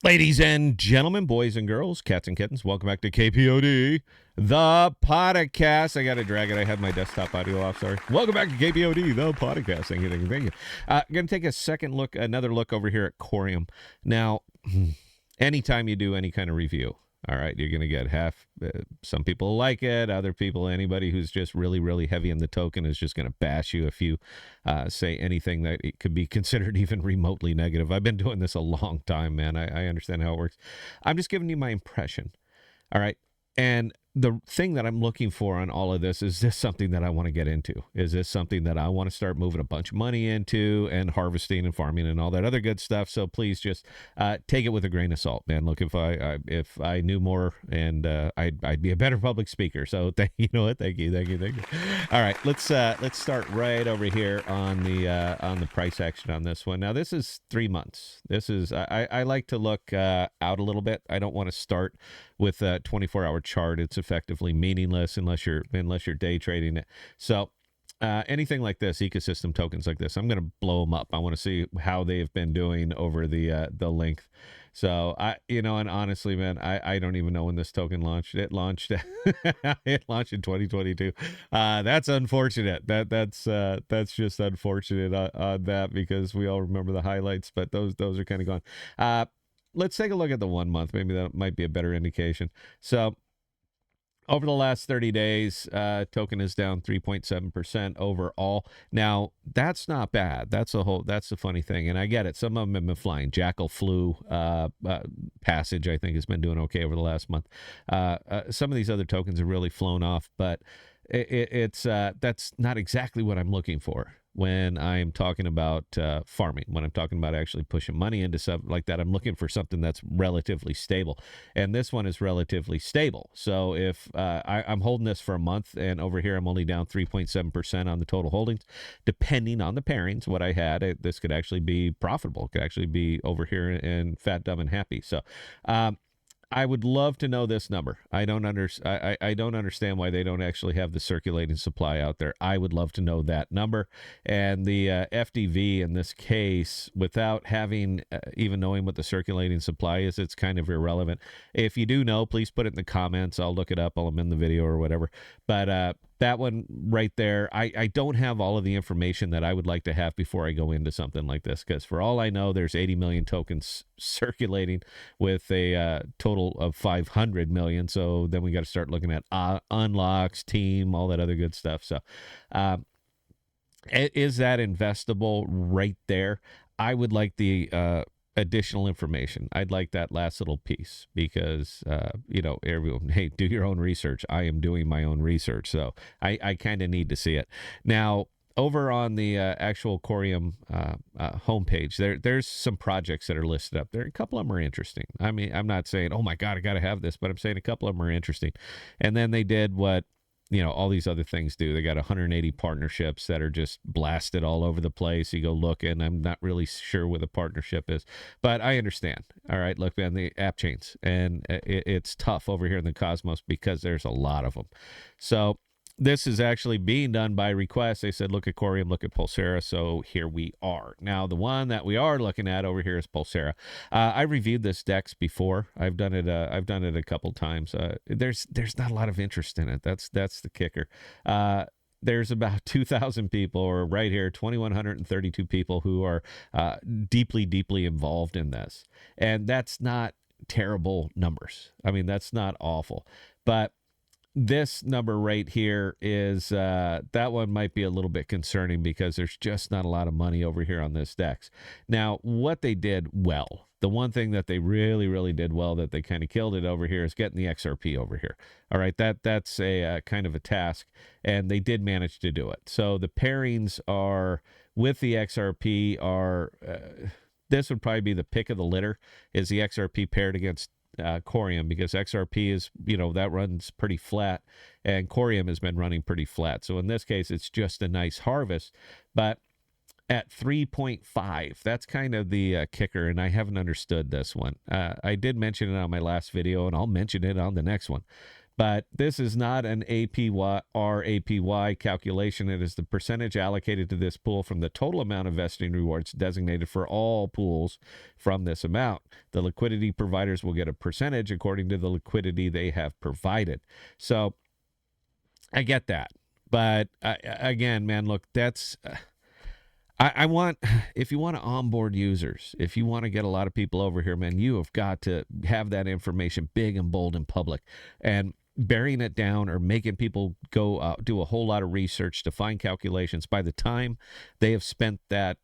Ladies and gentlemen, boys and girls, cats and kittens, welcome back to KPOD, the podcast. I got to drag it. I had my desktop audio off. Sorry. Welcome back to KPOD, the podcast. Thank you, thank you, thank you. Going to take another look over here at Coreum. Now, anytime you do any kind of review, all right, you're going to get some people like it, other people, anybody who's just really, really heavy in the token is just going to bash you if you say anything that it could be considered even remotely negative. I've been doing this a long time, man. I understand how it works. I'm just giving you my impression. All right. And the thing that I'm looking for on all of this is this something that I want to get into? Is this something that I want to start moving a bunch of money into and harvesting and farming and all that other good stuff? So please just take it with a grain of salt, man. Look, if I knew more, and I'd be a better public speaker. So you know what? Thank you. All right, let's start right over here on the price action on this one. Now this is 3 months. This is I like to look out a little bit. I don't want to start with a 24-hour chart. It's effectively meaningless unless you're day trading it. So anything like this, ecosystem tokens like this, I'm going to blow them up. I want to see how they've been doing over the length. So and honestly, man, I don't even know when this token launched. It launched it launched in 2022. That's unfortunate. That's just unfortunate on that, because we all remember the highlights, but those are kind of gone. Let's take a look at the 1 month. Maybe that might be a better indication. So over the last 30 days, token is down 3.7% overall. Now, that's not bad. That's the funny thing. And I get it. Some of them have been flying. Jackal Flu Passage, I think, has been doing okay over the last month. Some of these other tokens have really flown off, but it's that's not exactly what I'm looking for when I'm talking about farming. When I'm talking about actually pushing money into something like that, I'm looking for something that's relatively stable, and this one is relatively stable. So if I'm holding this for a month, and over here I'm only down 3.7% on the total holdings, depending on the pairings, what I had, this could actually be profitable. It could actually be over here and fat, dumb, and happy. So I would love to know this number. I don't understand why they don't actually have the circulating supply out there. I would love to know that number. And the FDV in this case, without having even knowing what the circulating supply is, it's kind of irrelevant. If you do know, please put it in the comments. I'll look it up while I'm in the video or whatever. But that one right there, I don't have all of the information that I would like to have before I go into something like this, because for all I know, there's 80 million tokens circulating with a total of 500 million. So then we got to start looking at unlocks, team, all that other good stuff. So is that investable right there? I would like the additional information. I'd like that last little piece, because everyone, hey, do your own research. I am doing my own research, so I kind of need to see it. Now, over on the actual Coreum homepage, there's some projects that are listed up there. A couple of them are interesting. I mean, I'm not saying, oh my God, I got to have this, but I'm saying a couple of them are interesting. And then they did what all these other things do. They got 180 partnerships that are just blasted all over the place. You go look, and I'm not really sure where the partnership is, but I understand. All right, look, man, the app chains, and it's tough over here in the Cosmos because there's a lot of them. So this is actually being done by request. They said, look at Coreum, look at Pulsara. So here we are. Now, the one that we are looking at over here is Pulsara. I reviewed this DEX before. I've done it a couple times. There's not a lot of interest in it. That's the kicker. There's about 2,000 people, or right here, 2,132 people who are deeply, deeply involved in this. And that's not terrible numbers. I mean, that's not awful. But this number right here is that one might be a little bit concerning, because there's just not a lot of money over here on this DEX. Now, what they did well, the one thing that they really, really did well, that they kind of killed it over here, is getting the XRP over here. All right, that's a kind of a task, and they did manage to do it. So the pairings are with the XRP are this would probably be the pick of the litter, is the XRP paired against Coreum, because XRP is, that runs pretty flat, and Coreum has been running pretty flat. So in this case, it's just a nice harvest. But at 3.5, that's kind of the kicker, and I haven't understood this one. I did mention it on my last video, and I'll mention it on the next one. But this is not an APY or APY calculation. It is the percentage allocated to this pool from the total amount of vesting rewards designated for all pools from this amount. The liquidity providers will get a percentage according to the liquidity they have provided. So I get that. But again, man, look, that's. I want, if you want to onboard users, if you want to get a lot of people over here, man, you have got to have that information big and bold in public. And burying it down or making people go do a whole lot of research to find calculations, by the time they have spent that,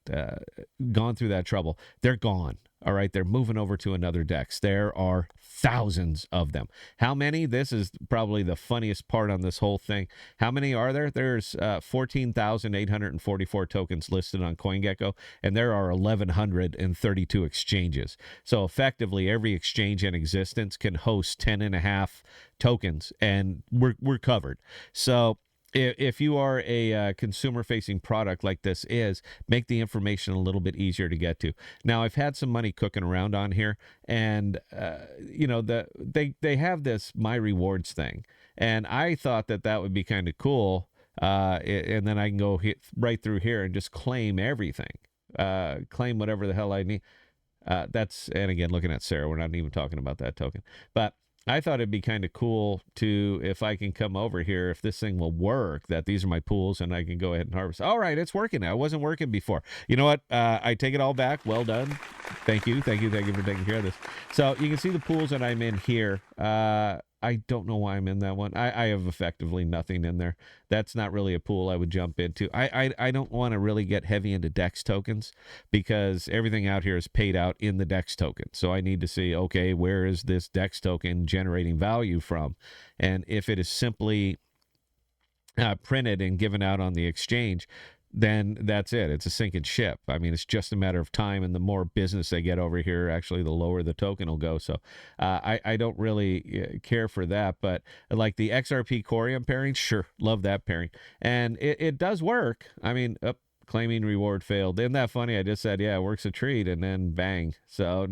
gone through that trouble, they're gone. All right, they're moving over to another DEX. There are thousands of them. How many? This is probably the funniest part on this whole thing. How many are there? There's 14,844 tokens listed on CoinGecko, and there are 1,132 exchanges. So effectively, every exchange in existence can host 10 and a half tokens, and we're covered. So if you are a consumer-facing product like this is, make the information a little bit easier to get to. Now, I've had some money cooking around on here, and they have this My Rewards thing, and I thought that would be kind of cool, and then I can go right through here and just claim everything, claim whatever the hell I need. And again, looking at Sarah, we're not even talking about that token, but I thought it'd be kind of cool to, if I can come over here, if this thing will work, that these are my pools and I can go ahead and harvest. All right, it's working now. It wasn't working before. You know what? I take it all back. Well done. Thank you. Thank you for taking care of this. So you can see the pools that I'm in here. I don't know why I'm in that one. I have effectively nothing in there. That's not really a pool I would jump into. I don't want to really get heavy into DEX tokens because everything out here is paid out in the DEX token. So I need to see, okay, where is this DEX token generating value from? And if it is simply printed and given out on the exchange, then that's it. It's a sinking ship. I mean, it's just a matter of time, and the more business they get over here, actually, the lower the token will go. So I don't really care for that, but like the XRP Coreum pairing, sure, love that pairing. And it does work. I mean, claiming reward failed. Isn't that funny? I just said, yeah, it works a treat, and then bang. So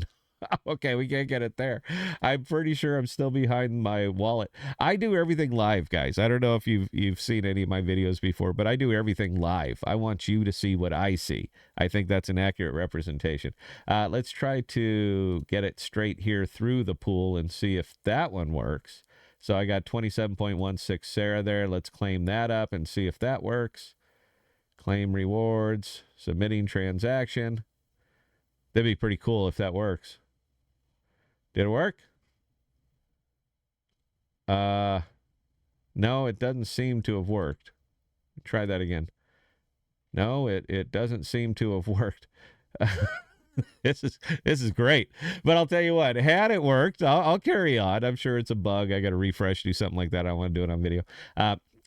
okay, we can't get it there. I'm pretty sure I'm still behind my wallet. I do everything live, guys. I don't know if you've seen any of my videos before, but I do everything live. I want you to see what I see. I think that's an accurate representation. Let's try to get it straight here through the pool and see if that one works. So I got 27.16 Sarah there. Let's claim that up and see if that works. Claim rewards, submitting transaction. That'd be pretty cool if that works. Did it work? No, it doesn't seem to have worked. Try that again. No, it doesn't seem to have worked. This is great. But I'll tell you what, had it worked, I'll carry on. I'm sure it's a bug. I got to refresh, do something like that. I want to do it on video.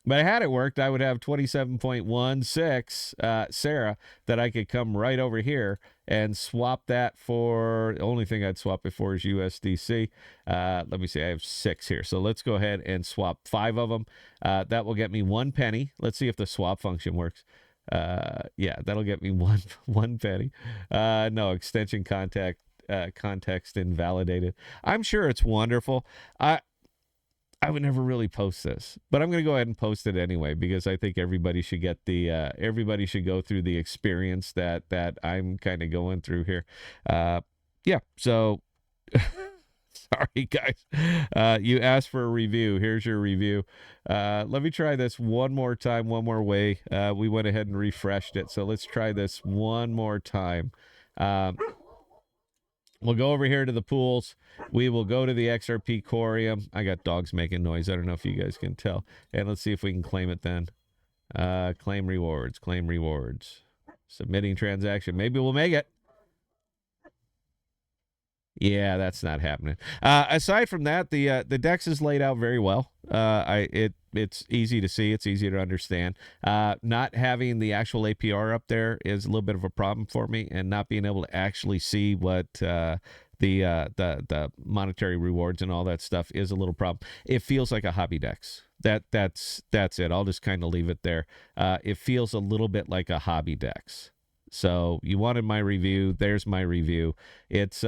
But had it worked, I would have 27.16 Sarah that I could come right over here and swap that for. The only thing I'd swap it for is USDC. Let me see. I have 6 here. So let's go ahead and swap 5 of them. That will get me 1 penny. Let's see if the swap function works. Yeah, that'll get me one penny. No, extension context invalidated. I'm sure it's wonderful. I would never really post this, but I'm going to go ahead and post it anyway because I think everybody should get everybody should go through the experience that I'm kind of going through here. Yeah. So sorry guys. You asked for a review. Here's your review. Let me try this one more time, one more way. We went ahead and refreshed it. So let's try this one more time. We'll go over here to the pools. We will go to the XRP Coreum. I got dogs making noise. I don't know if you guys can tell. And let's see if we can claim it then. Claim rewards. Claim rewards. Submitting transaction. Maybe we'll make it. Yeah, that's not happening. Aside from that, the DEX is laid out very well. It's easy to see. It's easy to understand. Not having the actual APR up there is a little bit of a problem for me, and not being able to actually see what the monetary rewards and all that stuff is a little problem. It feels like a hobby DEX. That's it. I'll just kind of leave it there. It feels a little bit like a hobby DEX. So you wanted my review. There's my review. It's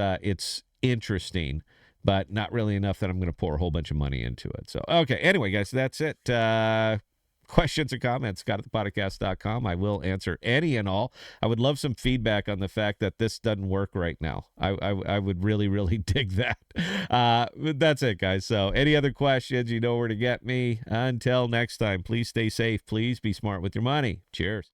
interesting, but not really enough that I'm going to pour a whole bunch of money into it. So, okay. Anyway, guys, that's it. Questions or comments, Scott at ThePodocasts.com. I will answer any and all. I would love some feedback on the fact that this doesn't work right now. I would really, really dig that. That's it, guys. So any other questions, you know where to get me. Until next time, please stay safe. Please be smart with your money. Cheers.